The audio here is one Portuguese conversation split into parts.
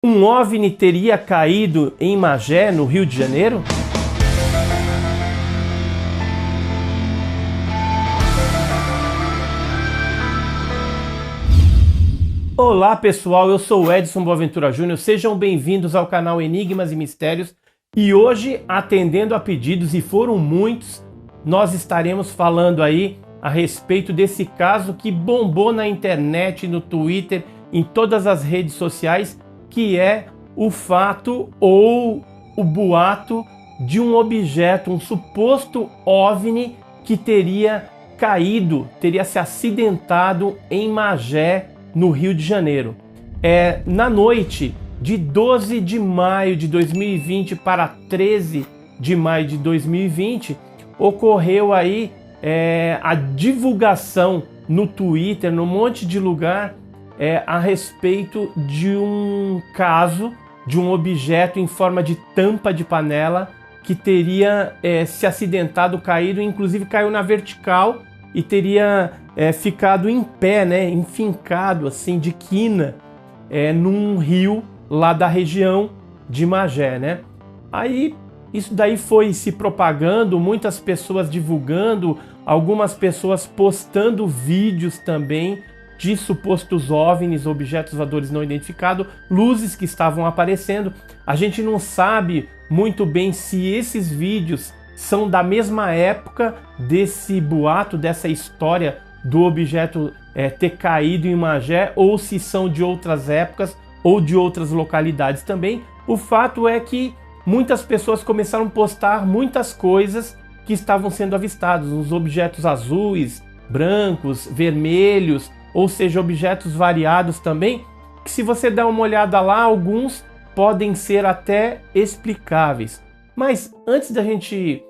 Um OVNI teria caído em Magé, no Rio de Janeiro? Olá pessoal, eu sou o Edson Boaventura Júnior, sejam bem-vindos ao canal Enigmas e Mistérios e hoje, atendendo a pedidos, e foram muitos, nós estaremos falando aí a respeito desse caso que bombou na internet, no Twitter, em todas as redes sociais, que é o fato ou o boato de um objeto, um suposto OVNI que teria caído, teria se acidentado em Magé, no Rio de Janeiro. Na noite de 12 de maio de 2020 para 13 de maio de 2020, ocorreu aí a divulgação no Twitter, num monte de lugar, a respeito de um caso de um objeto em forma de tampa de panela que teria se acidentado, caído, inclusive caiu na vertical e teria ficado em pé, né, enfincado assim de quina num rio lá da região de Magé, né? Aí isso daí foi se propagando, muitas pessoas divulgando, algumas pessoas postando vídeos também de supostos OVNIs, objetos voadores não identificados, luzes que estavam aparecendo. A gente não sabe muito bem se esses vídeos são da mesma época desse boato, dessa história do objeto ter caído em Magé, ou se são de outras épocas ou de outras localidades também. O fato é que muitas pessoas começaram a postar muitas coisas que estavam sendo avistados, uns objetos azuis, brancos, vermelhos, ou seja, objetos variados também, que se você der uma olhada lá, alguns podem ser até explicáveis. Mas antes da gente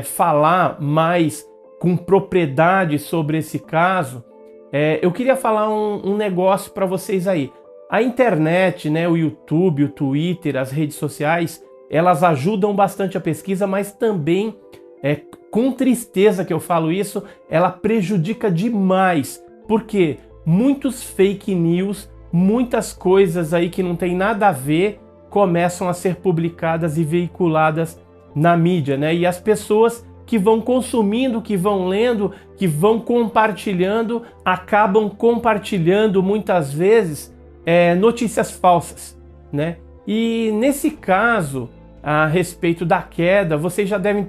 falar mais com propriedade sobre esse caso, eu queria falar um negócio para vocês aí. A internet, né, o YouTube, o Twitter, as redes sociais, elas ajudam bastante a pesquisa, mas também, com tristeza que eu falo isso, ela prejudica demais. Porque muitos fake news, muitas coisas aí que não tem nada a ver, começam a ser publicadas e veiculadas na mídia, né? E as pessoas que vão consumindo, que vão lendo, que vão compartilhando, acabam compartilhando muitas vezes notícias falsas, né? E nesse caso, a respeito da queda, vocês já devem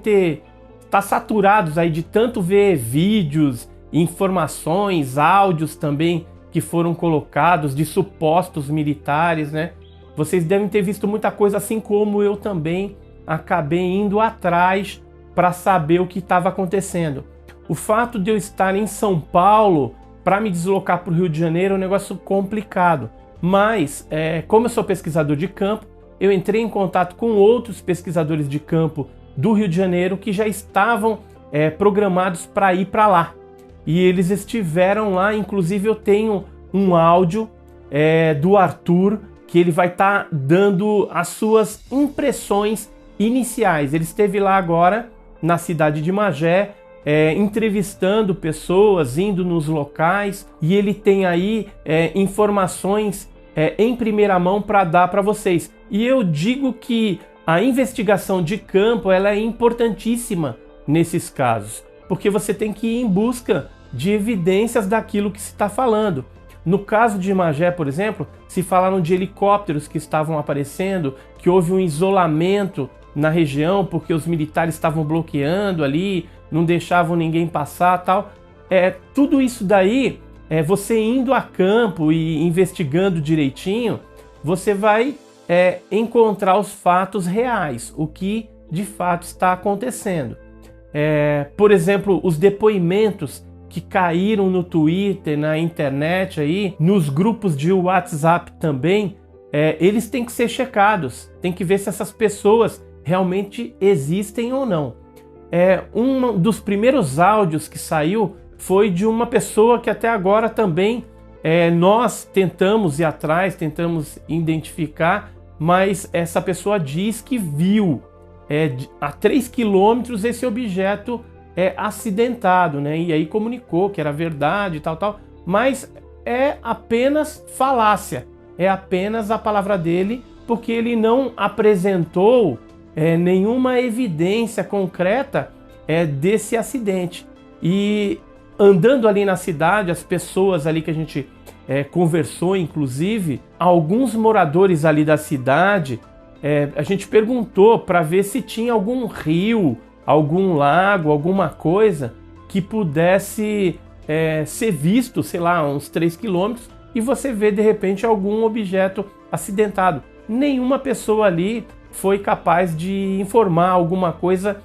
estar saturados aí de tanto ver vídeos, informações, áudios também que foram colocados de supostos militares, né? Vocês devem ter visto muita coisa, assim como eu também acabei indo atrás para saber o que estava acontecendo. O fato de eu estar em São Paulo para me deslocar para o Rio de Janeiro é um negócio complicado, mas como eu sou pesquisador de campo, eu entrei em contato com outros pesquisadores de campo do Rio de Janeiro que já estavam programados para ir para lá. E eles estiveram lá, inclusive eu tenho um áudio do Arthur, que ele vai estar dando as suas impressões iniciais. Ele esteve lá agora, na cidade de Magé, entrevistando pessoas, indo nos locais, e ele tem aí informações em primeira mão para dar para vocês. E eu digo que a investigação de campo ela é importantíssima nesses casos, porque você tem que ir em busca de evidências daquilo que se está falando. No caso de Magé, por exemplo, se falaram de helicópteros que estavam aparecendo, que houve um isolamento na região porque os militares estavam bloqueando ali, não deixavam ninguém passar, tal. Tudo isso daí, você indo a campo e investigando direitinho, você vai encontrar os fatos reais, o que de fato está acontecendo. Por exemplo, os depoimentos que caíram no Twitter, na internet aí, nos grupos de WhatsApp também, eles têm que ser checados, tem que ver se essas pessoas realmente existem ou não. Um dos primeiros áudios que saiu foi de uma pessoa que até agora também nós tentamos ir atrás, tentamos identificar, mas essa pessoa diz que viu a 3 quilômetros esse objeto acidentado, né? E aí comunicou que era verdade e tal, mas é apenas falácia. é apenas a palavra dele, porque ele não apresentou nenhuma evidência concreta desse acidente. E andando ali na cidade, as pessoas ali que a gente conversou, inclusive, alguns moradores ali da cidade, a gente perguntou para ver se tinha algum rio, algum lago, alguma coisa que pudesse ser visto, sei lá, uns 3 quilômetros, e você vê de repente algum objeto acidentado. Nenhuma pessoa ali foi capaz de informar alguma coisa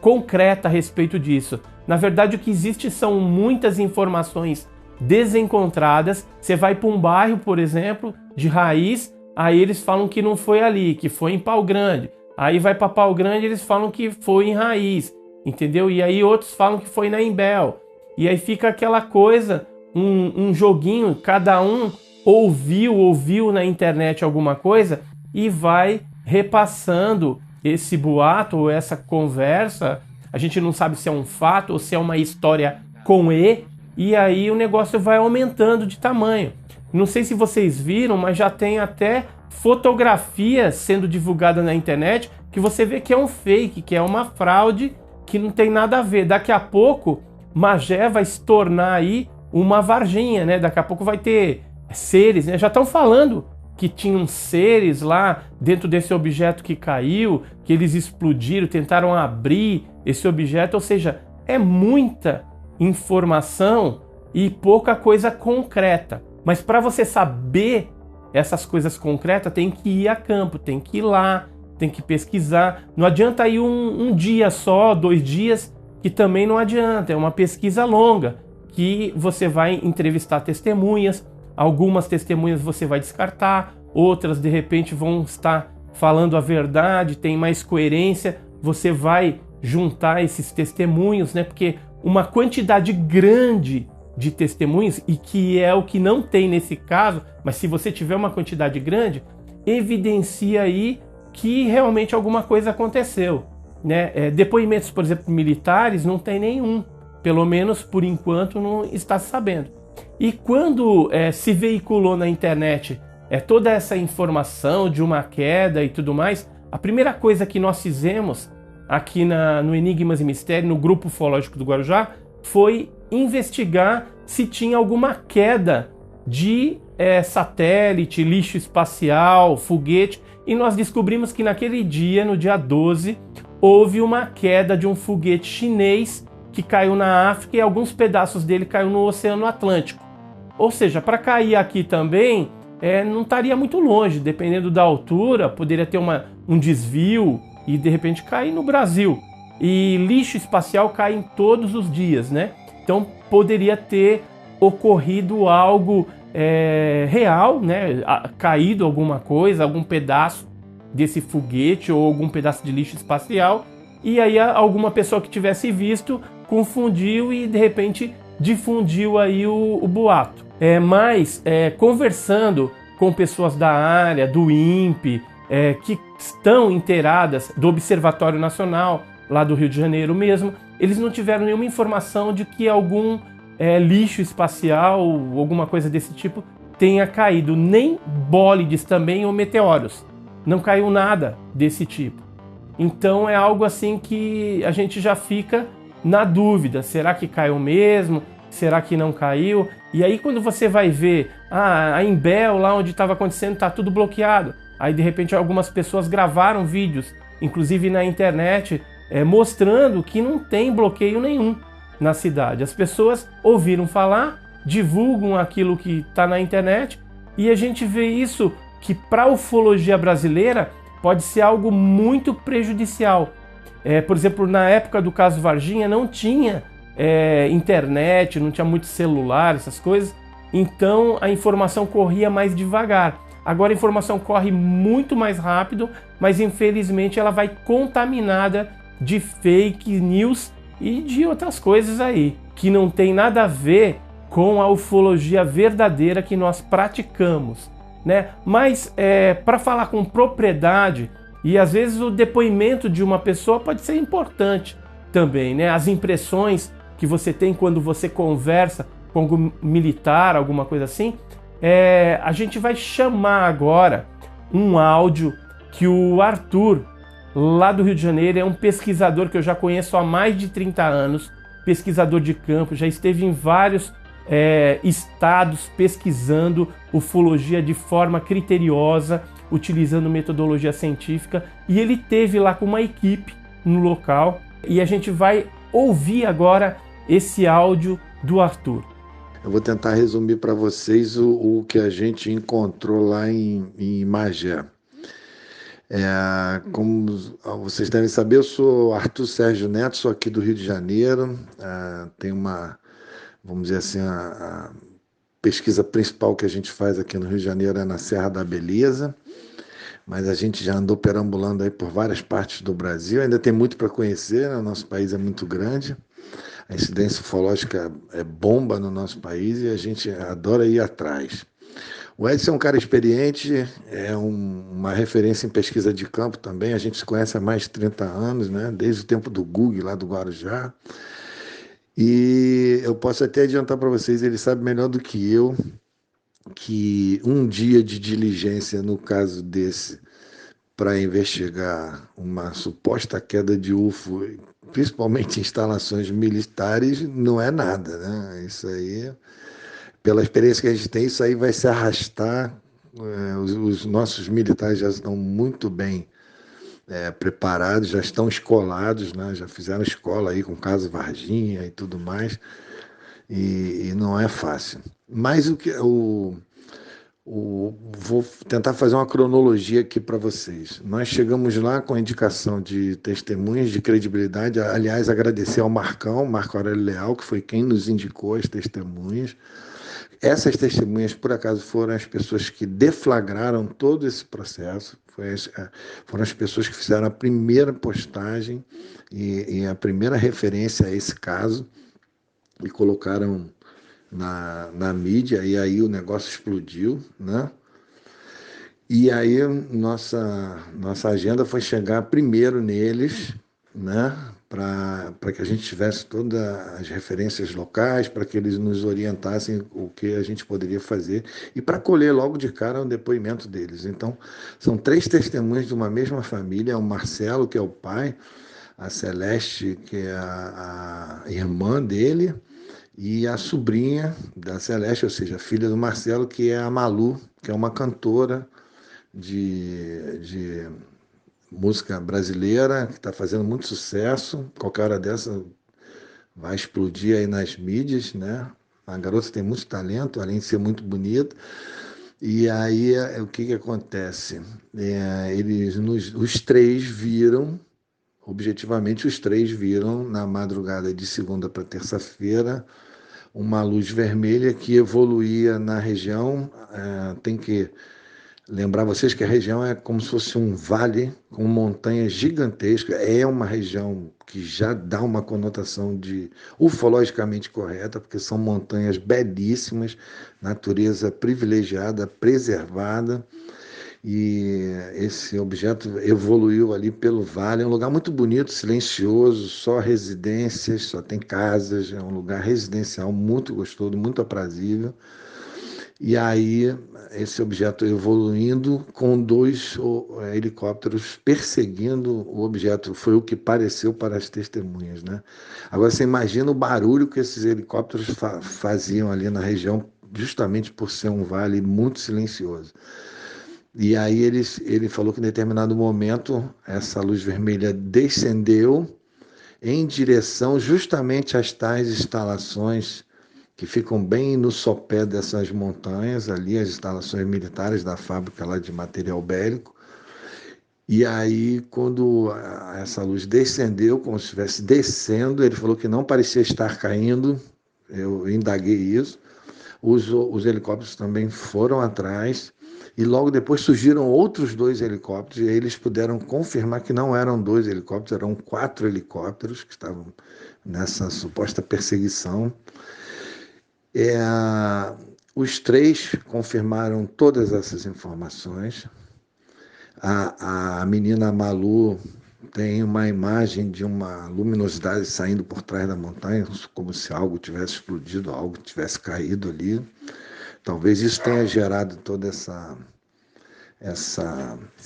concreta a respeito disso. Na verdade, o que existe são muitas informações desencontradas. Você vai para um bairro, por exemplo, de raiz, aí eles falam que não foi ali, que foi em Pau Grande. Aí vai para Pau Grande, eles falam que foi em Raiz, entendeu? E aí outros falam que foi na Imbel. E aí fica aquela coisa, um joguinho, cada um ouviu na internet alguma coisa e vai repassando esse boato ou essa conversa. A gente não sabe se é um fato ou se é uma história com e aí o negócio vai aumentando de tamanho. Não sei se vocês viram, mas já tem até fotografias sendo divulgadas na internet que você vê que é um fake, que é uma fraude, que não tem nada a ver. Daqui a pouco, Magé vai se tornar aí uma Varginha, né? Daqui a pouco vai ter seres, né? Já estão falando que tinham seres lá dentro desse objeto que caiu, que eles explodiram, tentaram abrir esse objeto, ou seja, é muita informação e pouca coisa concreta. Mas para você saber essas coisas concretas, tem que ir a campo, tem que ir lá, tem que pesquisar. Não adianta ir um dia só, 2 dias, que também não adianta. É uma pesquisa longa, que você vai entrevistar testemunhas. Algumas testemunhas você vai descartar, outras de repente vão estar falando a verdade, tem mais coerência. Você vai juntar esses testemunhos, né? Porque uma quantidade grande de testemunhos, e que é o que não tem nesse caso, mas se você tiver uma quantidade grande, evidencia aí que realmente alguma coisa aconteceu, né? Depoimentos, por exemplo, militares, não tem nenhum, pelo menos por enquanto não está sabendo. E quando se veiculou na internet toda essa informação de uma queda e tudo mais, a primeira coisa que nós fizemos aqui no Enigmas e Mistérios, no Grupo Ufológico do Guarujá, foi investigar se tinha alguma queda de satélite, lixo espacial, foguete, e nós descobrimos que naquele dia, no dia 12, houve uma queda de um foguete chinês que caiu na África e alguns pedaços dele caiu no Oceano Atlântico. Ou seja, para cair aqui também, não estaria muito longe, dependendo da altura, poderia ter um desvio e de repente cair no Brasil. E lixo espacial cai em todos os dias, né? Então poderia ter ocorrido algo real, né? Caído alguma coisa, algum pedaço desse foguete ou algum pedaço de lixo espacial, e aí alguma pessoa que tivesse visto confundiu e de repente difundiu aí o boato. Mas conversando com pessoas da área, do INPE, que estão inteiradas do Observatório Nacional, lá do Rio de Janeiro mesmo, eles não tiveram nenhuma informação de que algum lixo espacial ou alguma coisa desse tipo tenha caído, nem bólides também ou meteoros. Não caiu nada desse tipo. Então é algo assim que a gente já fica na dúvida, será que caiu mesmo? Será que não caiu? E aí quando você vai ver, a Imbel, lá onde estava acontecendo, está tudo bloqueado. Aí de repente algumas pessoas gravaram vídeos, inclusive na internet, mostrando que não tem bloqueio nenhum na cidade. As pessoas ouviram falar, divulgam aquilo que está na internet, e a gente vê isso que para a ufologia brasileira pode ser algo muito prejudicial. Por exemplo, na época do caso Varginha não tinha internet, não tinha muito celular, essas coisas, então a informação corria mais devagar. Agora a informação corre muito mais rápido, mas infelizmente ela vai contaminada de fake news e de outras coisas aí, que não tem nada a ver com a ufologia verdadeira que nós praticamos, né? Mas para falar com propriedade, e às vezes o depoimento de uma pessoa pode ser importante também, né? As impressões que você tem quando você conversa com algum militar, alguma coisa assim, A gente vai chamar agora um áudio que o Arthur, lá do Rio de Janeiro, é um pesquisador que eu já conheço há mais de 30 anos, pesquisador de campo, já esteve em vários estados pesquisando ufologia de forma criteriosa, utilizando metodologia científica, e ele teve lá com uma equipe no local, e a gente vai ouvir agora esse áudio do Arthur. Eu vou tentar resumir para vocês o que a gente encontrou lá em Magé. Como vocês devem saber, eu sou Arthur Sérgio Neto, sou aqui do Rio de Janeiro. Tem uma, vamos dizer assim, a pesquisa principal que a gente faz aqui no Rio de Janeiro é na Serra da Beleza, mas a gente já andou perambulando aí por várias partes do Brasil, ainda tem muito para conhecer, né? O nosso país é muito grande, a incidência ufológica é bomba no nosso país e a gente adora ir atrás. O Edson é um cara experiente, uma referência em pesquisa de campo também. A gente se conhece há mais de 30 anos, né? Desde o tempo do Google, lá do Guarujá. E eu posso até adiantar para vocês, ele sabe melhor do que eu, que um dia de diligência, no caso desse, para investigar uma suposta queda de UFO, principalmente em instalações militares, não é nada, né? Isso aí, pela experiência que a gente tem, isso aí vai se arrastar. Os nossos militares já estão muito bem preparados, já estão escolados, né? Já fizeram escola aí com caso Varginha e tudo mais, e não é fácil. Mas vou tentar fazer uma cronologia aqui para vocês. Nós chegamos lá com a indicação de testemunhas de credibilidade. Aliás, agradecer ao Marco Aurélio Leal, que foi quem nos indicou as testemunhas. Essas testemunhas, por acaso, foram as pessoas que deflagraram todo esse processo, foram as pessoas que fizeram a primeira postagem e a primeira referência a esse caso e colocaram na mídia, e aí o negócio explodiu, né? E aí nossa agenda foi chegar primeiro neles, né? Para que a gente tivesse todas as referências locais, para que eles nos orientassem o que a gente poderia fazer e para colher logo de cara o depoimento deles. Então, são 3 testemunhas de uma mesma família: o Marcelo, que é o pai, a Celeste, que é a irmã dele, e a sobrinha da Celeste, ou seja, a filha do Marcelo, que é a Malu, que é uma cantora de música brasileira, que está fazendo muito sucesso. Qualquer hora dessa vai explodir aí nas mídias, né? A garota tem muito talento, além de ser muito bonita. E aí, o que acontece? Os 3 viram, objetivamente, os 3 viram na madrugada de segunda para terça-feira uma luz vermelha que evoluía na região. Tem que lembrar vocês que a região é como se fosse um vale com montanhas gigantescas. É uma região que já dá uma conotação de ufologicamente correta, porque são montanhas belíssimas, natureza privilegiada, preservada. E esse objeto evoluiu ali pelo vale. É um lugar muito bonito, silencioso, só residências, só tem casas. É um lugar residencial muito gostoso, muito aprazível. E aí, esse objeto evoluindo com 2 helicópteros perseguindo o objeto. Foi o que pareceu para as testemunhas, né? Agora, você imagina o barulho que esses helicópteros faziam ali na região, justamente por ser um vale muito silencioso. E aí ele falou que em determinado momento essa luz vermelha descendeu em direção justamente às tais instalações que ficam bem no sopé dessas montanhas, ali as instalações militares da fábrica lá de material bélico. E aí, quando essa luz descendeu, como se estivesse descendo, ele falou que não parecia estar caindo. Eu indaguei isso. Os helicópteros também foram atrás. E logo depois surgiram outros 2 helicópteros, e aí eles puderam confirmar que não eram 2 helicópteros, eram 4 helicópteros que estavam nessa suposta perseguição. Os 3 confirmaram todas essas informações. A menina Malu tem uma imagem de uma luminosidade saindo por trás da montanha, como se algo tivesse explodido, algo tivesse caído ali. talvez isso tenha gerado toda essa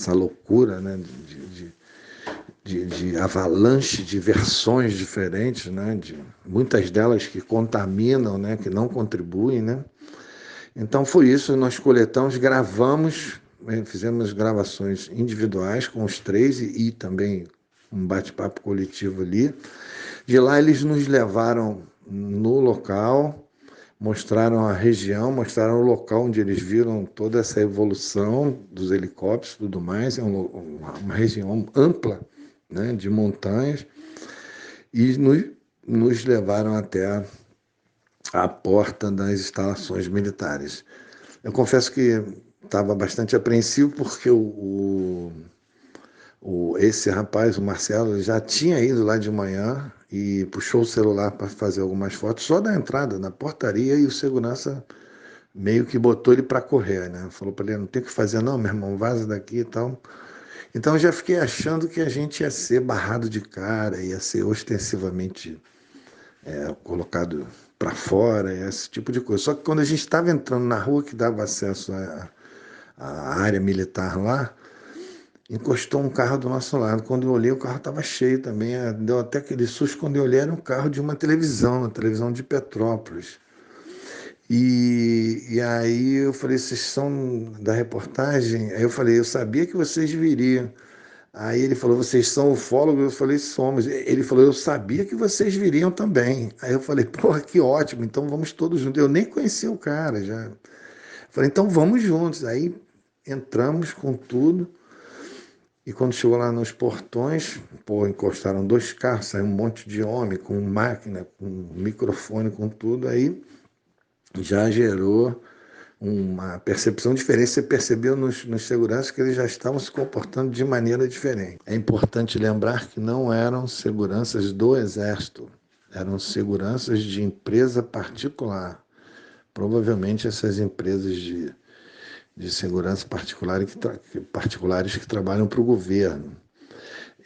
loucura, né, de avalanche de versões diferentes, né, de muitas delas que contaminam, né, que não contribuem, né. Então foi isso, nós coletamos, gravamos, né, fizemos gravações individuais com os três e também um bate-papo coletivo ali. De lá eles nos levaram no local, mostraram a região, mostraram o local onde eles viram toda essa evolução dos helicópteros e tudo mais. É uma região ampla, né, de montanhas, e nos levaram até a porta das instalações militares. Eu confesso que estava bastante apreensivo porque esse rapaz, o Marcelo, já tinha ido lá de manhã e puxou o celular para fazer algumas fotos só da entrada, na portaria, e o segurança meio que botou ele para correr, né? Falou para ele: não tem o que fazer não, meu irmão, vaza daqui e tal. Então eu já fiquei achando que a gente ia ser barrado de cara, ia ser ostensivamente colocado para fora, esse tipo de coisa. Só que quando a gente estava entrando na rua que dava acesso à área militar lá, encostou um carro do nosso lado. Quando eu olhei, o carro estava cheio também. Deu até aquele susto. Quando eu olhei, era um carro de uma televisão de Petrópolis. E aí eu falei: vocês são da reportagem? Aí eu falei: eu sabia que vocês viriam. Aí ele falou: vocês são ufólogos? Eu falei: somos. Ele falou: eu sabia que vocês viriam também. Aí eu falei: porra, que ótimo, então vamos todos juntos. Eu nem conhecia o cara já. Falei: então vamos juntos. Aí entramos com tudo. E quando chegou lá nos portões, pô, encostaram dois carros, saiu um monte de homem com máquina, com microfone, com tudo. Aí já gerou uma percepção diferente. Você percebeu nos seguranças que eles já estavam se comportando de maneira diferente. É importante lembrar que não eram seguranças do Exército, eram seguranças de empresa particular. Provavelmente essas empresas de segurança particulares que trabalham para o governo.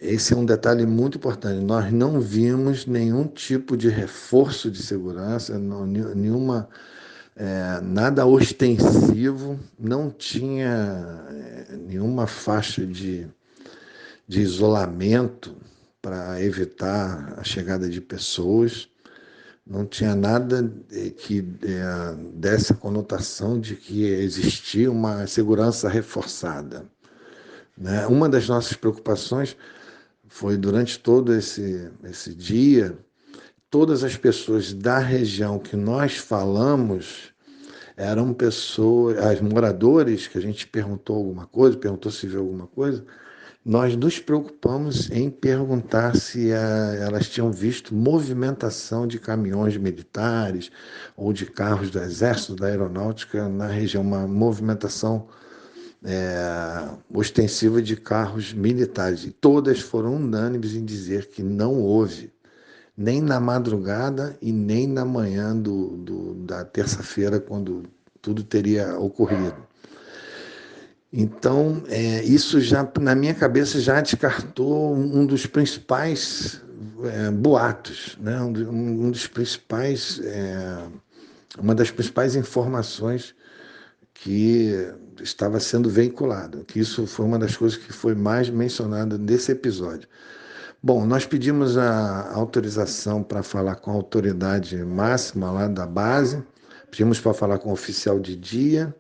Esse é um detalhe muito importante. Nós não vimos nenhum tipo de reforço de segurança, nenhuma nada ostensivo, não tinha nenhuma faixa de isolamento para evitar a chegada de pessoas, não tinha nada que desse a conotação de que existia uma segurança reforçada, né? Uma das nossas preocupações foi, durante todo esse dia, todas as pessoas da região que nós falamos eram pessoas, as moradores, que a gente perguntou alguma coisa, perguntou se viu alguma coisa, nós nos preocupamos em perguntar se elas tinham visto movimentação de caminhões militares ou de carros do Exército, da Aeronáutica na região, uma movimentação ostensiva de carros militares. E todas foram unânimes em dizer que não houve, nem na madrugada e nem na manhã da terça-feira, quando tudo teria ocorrido. Então, isso já, na minha cabeça, já descartou um dos principais boatos, né? Um dos principais, uma das principais informações que estava sendo veiculada, que isso foi uma das coisas que foi mais mencionada nesse episódio. Bom, nós pedimos a autorização para falar com a autoridade máxima lá da base, pedimos para falar com o oficial de dia.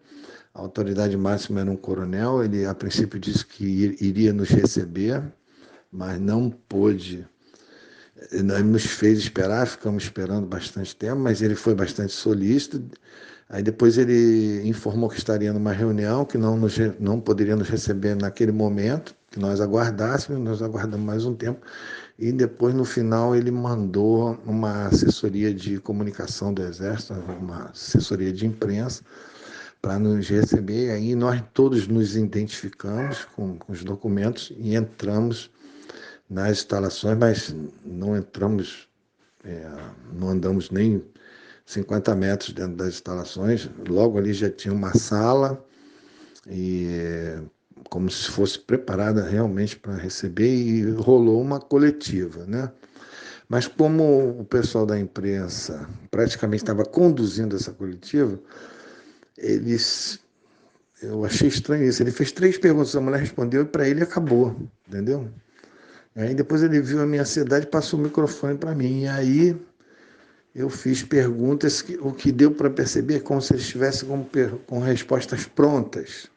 A autoridade máxima era um coronel, ele a princípio disse que iria nos receber, mas não pôde, ele nos fez esperar, ficamos esperando bastante tempo, mas ele foi bastante solícito. Aí depois ele informou que estaria numa reunião, que não poderia nos receber naquele momento, que nós aguardássemos, nós aguardamos mais um tempo, e depois no final ele mandou uma assessoria de comunicação do Exército, uma assessoria de imprensa, para nos receber. Aí nós todos nos identificamos com os documentos e entramos nas instalações, mas não entramos, não andamos nem 50 metros dentro das instalações. Logo ali já tinha uma sala, e como se fosse preparada realmente para receber, e rolou uma coletiva, né? Mas como o pessoal da imprensa praticamente estava conduzindo essa coletiva, eles... Eu achei estranho isso. Ele fez 3 perguntas, a mulher respondeu e para ele acabou, entendeu? Aí depois ele viu a minha ansiedade e passou o microfone para mim. E aí eu fiz perguntas que o que deu para perceber é como se eles estivessem com respostas prontas,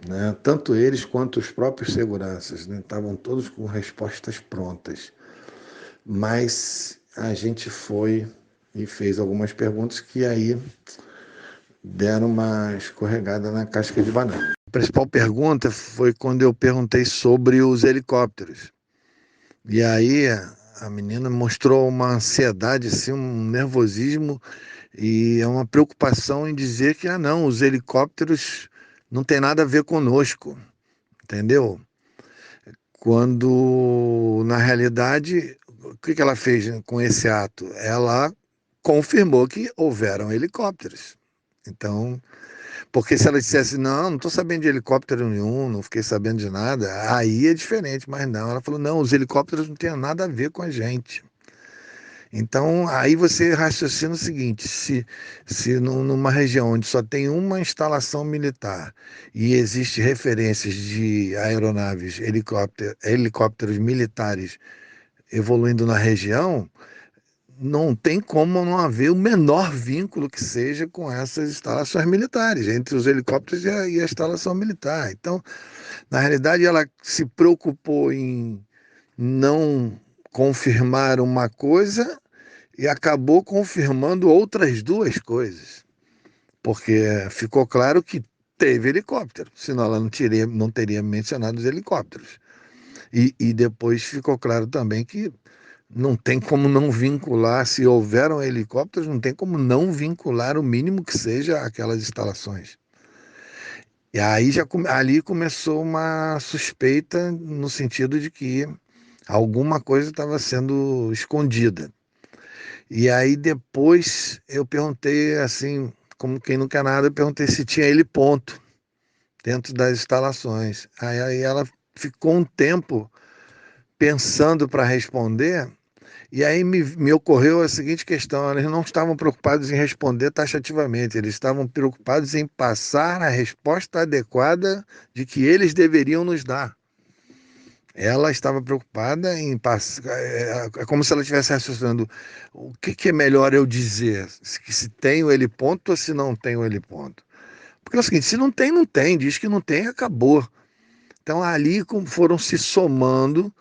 né? Tanto eles quanto os próprios seguranças, né? Estavam todos com respostas prontas. Mas a gente foi e fez algumas perguntas que aí deram uma escorregada na casca de banana. A principal pergunta foi quando eu perguntei sobre os helicópteros. E aí a menina mostrou uma ansiedade, assim, um nervosismo e é uma preocupação em dizer que, não, os helicópteros não tem nada a ver conosco, entendeu? Quando, na realidade, o que ela fez com esse ato? Ela confirmou que houveram helicópteros. Então, porque se ela dissesse, não estou sabendo de helicóptero nenhum, não fiquei sabendo de nada, aí é diferente, mas não. Ela falou, não, os helicópteros não têm nada a ver com a gente. Então, aí você raciocina o seguinte: se numa região onde só tem uma instalação militar e existe referências de aeronaves, helicópteros militares evoluindo na região, não tem como não haver o menor vínculo que seja com essas instalações militares, entre os helicópteros e a instalação militar. Então, na realidade, ela se preocupou em não confirmar uma coisa e acabou confirmando outras 2 coisas, porque ficou claro que teve helicóptero, senão ela não teria mencionado os helicópteros. E depois ficou claro também que não tem como não vincular, se houveram helicópteros, não tem como não vincular o mínimo que seja aquelas instalações. E aí ali começou uma suspeita no sentido de que alguma coisa estava sendo escondida. E aí depois eu perguntei assim, como quem não quer nada, eu perguntei se tinha heliponto dentro das instalações. Aí ela ficou um tempo pensando para responder, e aí me ocorreu a seguinte questão: eles não estavam preocupados em responder taxativamente, eles estavam preocupados em passar a resposta adequada de que eles deveriam nos dar. Ela estava preocupada em passar. É como se ela estivesse raciocinando: o que é melhor eu dizer? Se tem o heliponto ou se não tem o heliponto? Porque é o seguinte: se não tem, não tem. Diz que não tem, acabou. Então ali foram se somando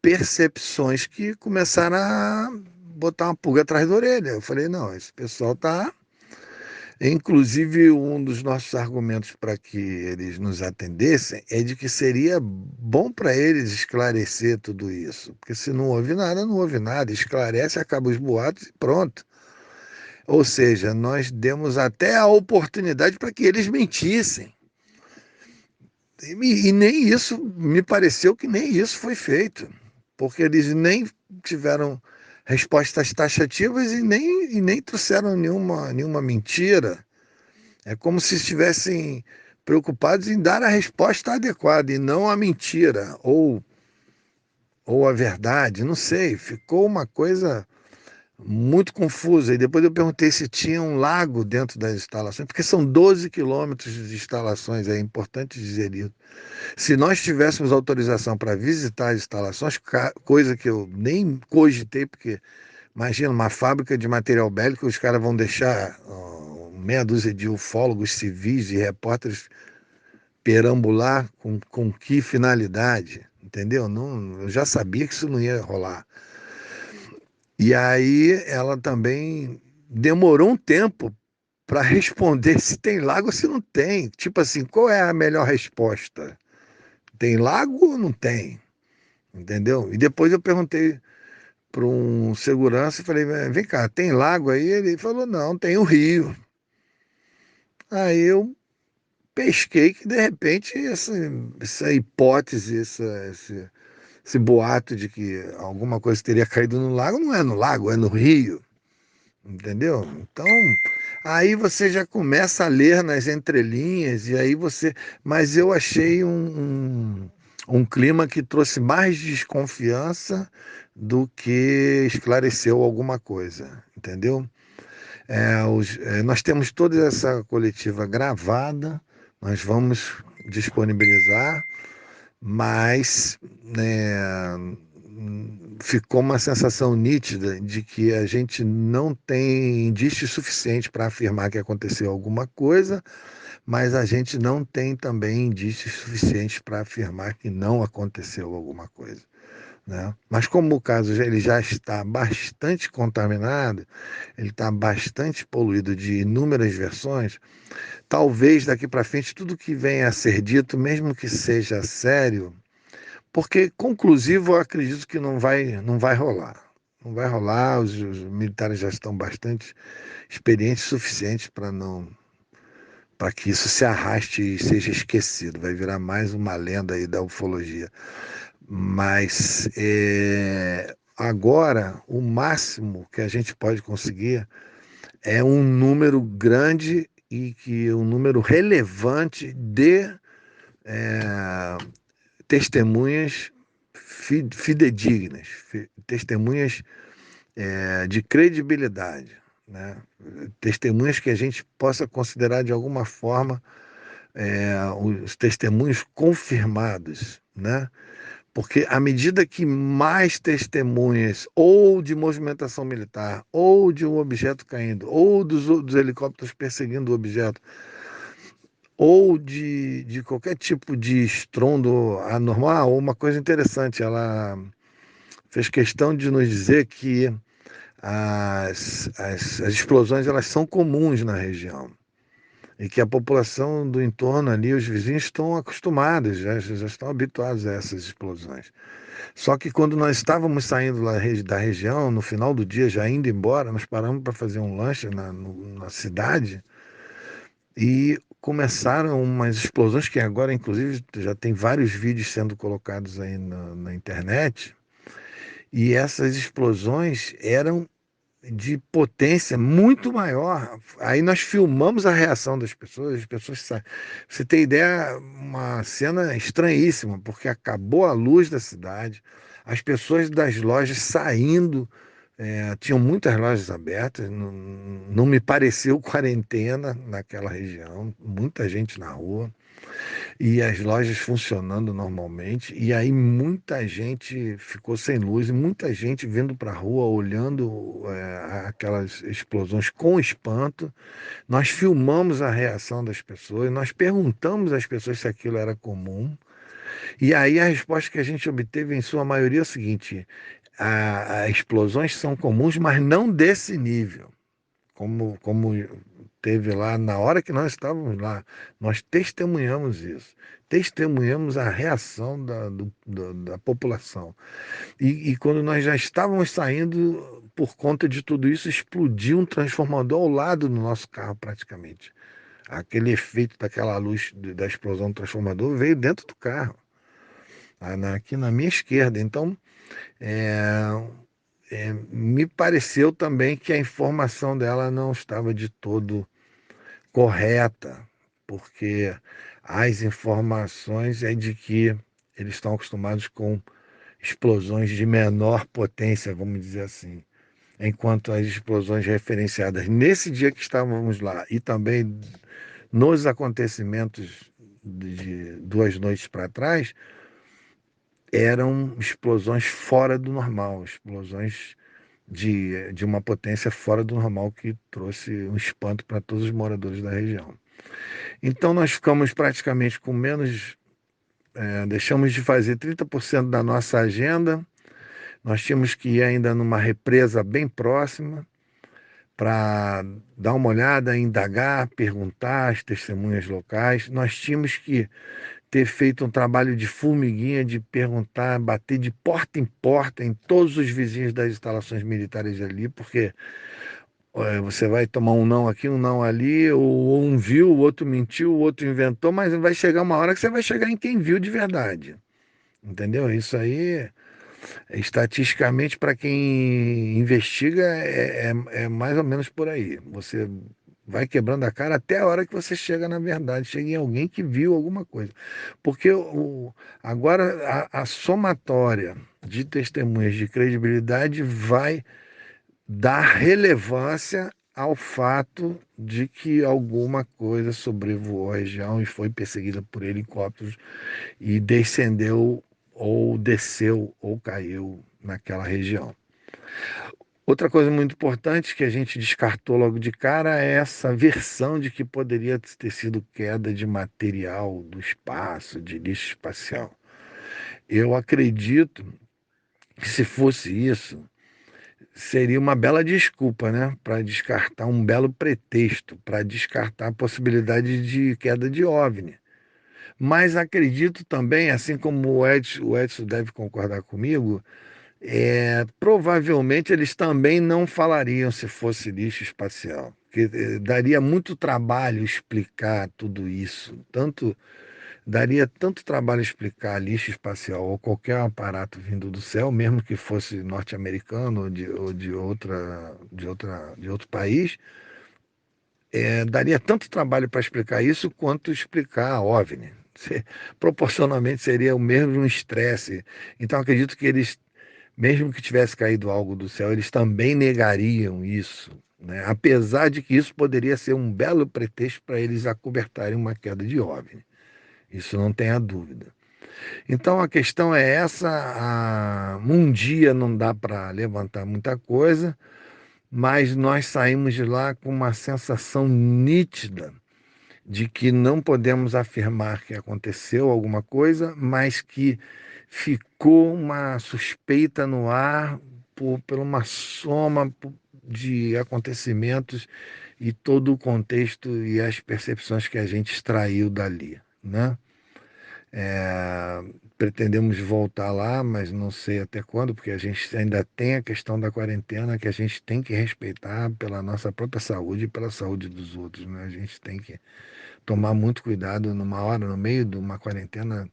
percepções que começaram a botar uma pulga atrás da orelha. Eu falei: não, esse pessoal está. Inclusive, um dos nossos argumentos para que eles nos atendessem é de que seria bom para eles esclarecer tudo isso, porque se não houve nada, não houve nada, esclarece, acaba os boatos e pronto. Ou seja, nós demos até a oportunidade para que eles mentissem. E nem isso, me pareceu que nem isso foi feito, porque eles nem tiveram respostas taxativas e nem trouxeram nenhuma mentira. É como se estivessem preocupados em dar a resposta adequada e não a mentira ou a verdade, não sei. Ficou uma coisa muito confusa. E depois eu perguntei se tinha um lago dentro das instalações, porque são 12 quilômetros de instalações, é importante dizer isso. Se nós tivéssemos autorização para visitar as instalações, coisa que eu nem cogitei, porque imagina uma fábrica de material bélico, os caras vão deixar meia dúzia de ufólogos civis e repórteres perambular com que finalidade, entendeu? Não, eu já sabia que isso não ia rolar. E aí ela também demorou um tempo para responder se tem lago ou se não tem. Tipo assim, qual é a melhor resposta? Tem lago ou não tem? Entendeu? E depois eu perguntei para um segurança e falei: vem cá, tem lago aí? Ele falou: não, tem o rio. Aí eu pesquei que de repente essa hipótese, esse boato de que alguma coisa teria caído no lago, não é no lago, é no rio, entendeu? Então, aí você já começa a ler nas entrelinhas, e aí você. Mas eu achei um clima que trouxe mais desconfiança do que esclareceu alguma coisa, entendeu? Nós temos toda essa coletiva gravada, nós vamos disponibilizar, mas ficou uma sensação nítida de que a gente não tem indício suficiente para afirmar que aconteceu alguma coisa, mas a gente não tem também indícios suficientes para afirmar que não aconteceu alguma coisa, né? Mas como o caso ele já está bastante contaminado, ele está bastante poluído de inúmeras versões, talvez daqui para frente tudo que venha a ser dito, mesmo que seja sério, porque conclusivo eu acredito que não vai rolar. Não vai rolar, os militares já estão bastante experientes o suficiente para que isso se arraste e seja esquecido. Vai virar mais uma lenda aí da ufologia. Mas agora, o máximo que a gente pode conseguir é um número grande e que um número relevante de é, testemunhas fidedignas, testemunhas de credibilidade, né? Testemunhas que a gente possa considerar de alguma forma os testemunhos confirmados, né? Porque à medida que mais testemunhas, ou de movimentação militar, ou de um objeto caindo, ou dos helicópteros perseguindo o objeto, ou de qualquer tipo de estrondo anormal, uma coisa interessante, ela fez questão de nos dizer que as explosões elas são comuns na região e que a população do entorno ali, os vizinhos estão acostumados, já estão habituados a essas explosões. Só que quando nós estávamos saindo lá da região, no final do dia, já indo embora, nós paramos para fazer um lanche na cidade e começaram umas explosões que agora, inclusive, já tem vários vídeos sendo colocados aí na internet. E essas explosões eram de potência muito maior. Aí nós filmamos a reação das pessoas, as pessoas saem. Você tem ideia, uma cena estranhíssima, porque acabou a luz da cidade, as pessoas das lojas saindo, tinham muitas lojas abertas, não me pareceu quarentena naquela região, muita gente na rua e as lojas funcionando normalmente, e aí muita gente ficou sem luz, e muita gente vindo para a rua olhando aquelas explosões com espanto. Nós filmamos a reação das pessoas, nós perguntamos às pessoas se aquilo era comum, e aí a resposta que a gente obteve em sua maioria é o seguinte: as explosões são comuns, mas não desse nível como teve lá na hora que nós estávamos lá. Nós testemunhamos isso, testemunhamos a reação da população. E quando nós já estávamos saindo, por conta de tudo isso, explodiu um transformador ao lado do nosso carro praticamente. Aquele efeito daquela luz da explosão do transformador veio dentro do carro, aqui na minha esquerda. Então, é, me pareceu também que a informação dela não estava de todo correta, porque as informações é de que eles estão acostumados com explosões de menor potência, vamos dizer assim. Enquanto as explosões referenciadas nesse dia que estávamos lá e também nos acontecimentos de 2 noites para trás, eram explosões fora do normal, explosões de uma potência fora do normal que trouxe um espanto para todos os moradores da região. Então nós ficamos praticamente com menos, deixamos de fazer 30% da nossa agenda, nós tínhamos que ir ainda numa represa bem próxima para dar uma olhada, indagar, perguntar às testemunhas locais. Nós tínhamos que ter feito um trabalho de formiguinha, de perguntar, bater de porta em porta em todos os vizinhos das instalações militares ali, porque você vai tomar um não aqui, um não ali, ou um viu, o outro mentiu, o outro inventou, mas vai chegar uma hora que você vai chegar em quem viu de verdade. Entendeu? Isso aí, estatisticamente, para quem investiga, é mais ou menos por aí. Você vai quebrando a cara até a hora que você chega na verdade, chega em alguém que viu alguma coisa. Porque agora a somatória de testemunhas de credibilidade vai dar relevância ao fato de que alguma coisa sobrevoou a região e foi perseguida por helicópteros e descendeu ou desceu ou caiu naquela região. Outra coisa muito importante que a gente descartou logo de cara é essa versão de que poderia ter sido queda de material do espaço, de lixo espacial. Eu acredito que, se fosse isso, seria uma bela desculpa, né, para descartar, um belo pretexto para descartar a possibilidade de queda de OVNI. Mas acredito também, assim como o Edson deve concordar comigo, provavelmente eles também não falariam se fosse lixo espacial, porque daria muito trabalho explicar tudo isso, daria tanto trabalho explicar lixo espacial ou qualquer aparato vindo do céu, mesmo que fosse norte-americano ou de outro país, daria tanto trabalho para explicar isso quanto explicar a OVNI. Proporcionalmente seria o mesmo estresse. Então acredito que eles, mesmo que tivesse caído algo do céu, eles também negariam isso, né? Apesar de que isso poderia ser um belo pretexto para eles acobertarem uma queda de OVNI. Isso não tenha dúvida. Então a questão é essa: um dia não dá para levantar muita coisa, mas nós saímos de lá com uma sensação nítida de que não podemos afirmar que aconteceu alguma coisa, mas que ficou uma suspeita no ar por uma soma de acontecimentos e todo o contexto e as percepções que a gente extraiu dali, né? Pretendemos voltar lá, mas não sei até quando, porque a gente ainda tem a questão da quarentena que a gente tem que respeitar pela nossa própria saúde e pela saúde dos outros, né? A gente tem que tomar muito cuidado numa hora, no meio de uma quarentena.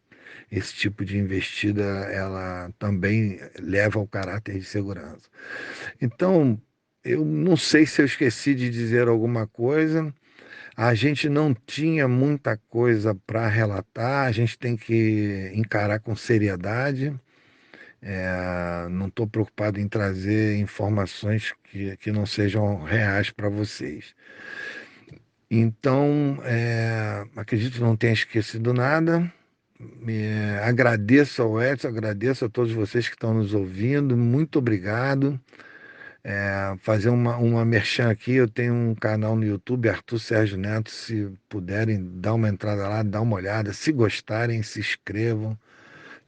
Esse tipo de investida, ela também leva ao caráter de segurança. Então, eu não sei se eu esqueci de dizer alguma coisa. A gente não tinha muita coisa para relatar, a gente tem que encarar com seriedade. Não estou preocupado em trazer informações que não sejam reais para vocês. Então, acredito que não tenha esquecido nada. Agradeço ao Edson, agradeço a todos vocês que estão nos ouvindo, muito obrigado. Fazer uma merchan aqui, eu tenho um canal no YouTube, Arthur Sérgio Neto, se puderem dar uma entrada lá, dar uma olhada, se gostarem, se inscrevam,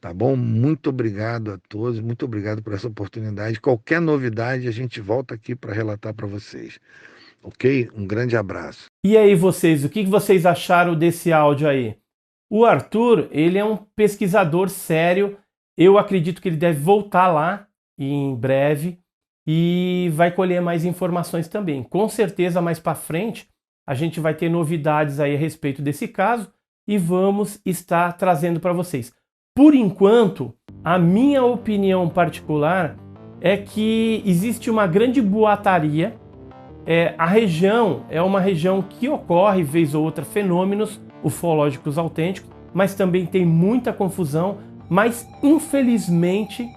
tá bom? Muito obrigado a todos, muito obrigado por essa oportunidade. Qualquer novidade a gente volta aqui para relatar para vocês, ok? Um grande abraço. E aí vocês, o que vocês acharam desse áudio aí? O Arthur, ele é um pesquisador sério, eu acredito que ele deve voltar lá em breve e vai colher mais informações também. Com certeza mais para frente a gente vai ter novidades aí a respeito desse caso e vamos estar trazendo para vocês. Por enquanto, a minha opinião particular é que existe uma grande boataria. A região é uma região que ocorre, vez ou outra, fenômenos ufológicos autênticos, mas também tem muita confusão, mas infelizmente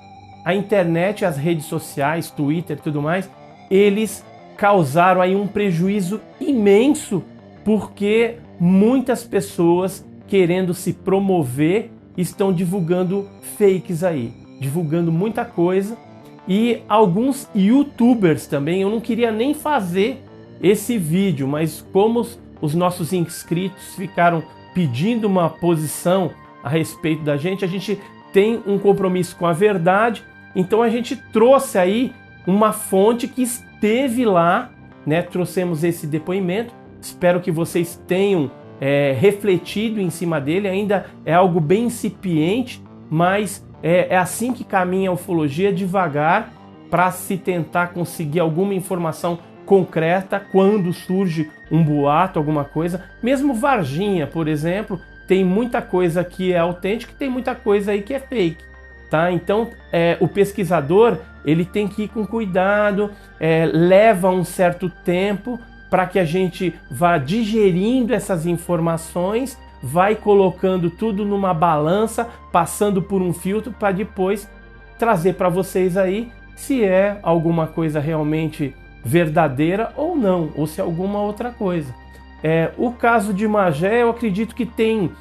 a internet, as redes sociais, Twitter e tudo mais, eles causaram aí um prejuízo imenso, porque muitas pessoas querendo se promover estão divulgando fakes aí, divulgando muita coisa. E alguns YouTubers também, eu não queria nem fazer esse vídeo, mas como os nossos inscritos ficaram pedindo uma posição a respeito da gente, a gente tem um compromisso com a verdade, então a gente trouxe aí uma fonte que esteve lá, né? Trouxemos esse depoimento, espero que vocês tenham refletido em cima dele, ainda é algo bem incipiente, mas é assim que caminha a ufologia, devagar, para se tentar conseguir alguma informação concreta quando surge um boato, alguma coisa. Mesmo Varginha, por exemplo, tem muita coisa que é autêntica e tem muita coisa aí que é fake, tá? Então, o pesquisador, ele tem que ir com cuidado, leva um certo tempo para que a gente vá digerindo essas informações, vai colocando tudo numa balança, passando por um filtro para depois trazer para vocês aí se é alguma coisa realmente verdadeira ou não, ou se é alguma outra coisa. O caso de Magé, eu acredito que tem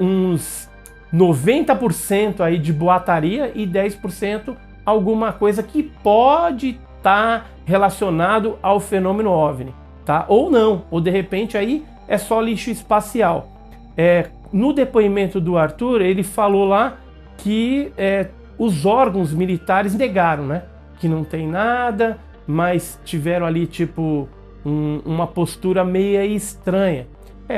uns 90% aí de boataria e 10% alguma coisa que pode estar relacionado ao fenômeno OVNI, tá? Ou não, ou de repente aí é só lixo espacial. No depoimento do Arthur, ele falou lá que os órgãos militares negaram, né? Que não tem nada, mas tiveram ali tipo uma postura meio estranha.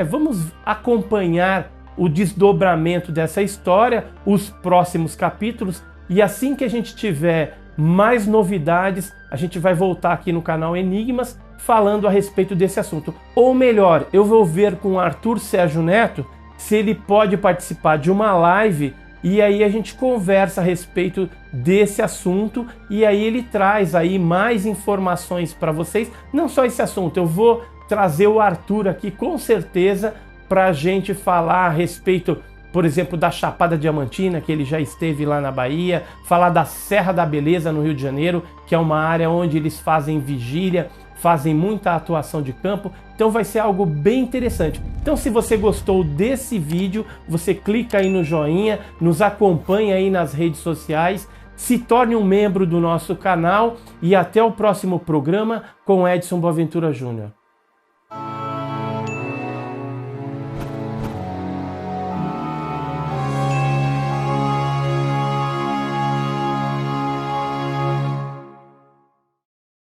Vamos acompanhar o desdobramento dessa história, os próximos capítulos, e assim que a gente tiver mais novidades, a gente vai voltar aqui no canal Enigmas falando a respeito desse assunto. Ou melhor, eu vou ver com o Arthur Sérgio Neto se ele pode participar de uma live e aí a gente conversa a respeito desse assunto e aí ele traz aí mais informações para vocês. Não só esse assunto, eu vou trazer o Arthur aqui com certeza para a gente falar a respeito, por exemplo, da Chapada Diamantina, que ele já esteve lá na Bahia, falar da Serra da Beleza no Rio de Janeiro, que é uma área onde eles fazem vigília, fazem muita atuação de campo, então vai ser algo bem interessante. Então se você gostou desse vídeo, você clica aí no joinha, nos acompanha aí nas redes sociais, se torne um membro do nosso canal e até o próximo programa com Edson Boaventura Júnior.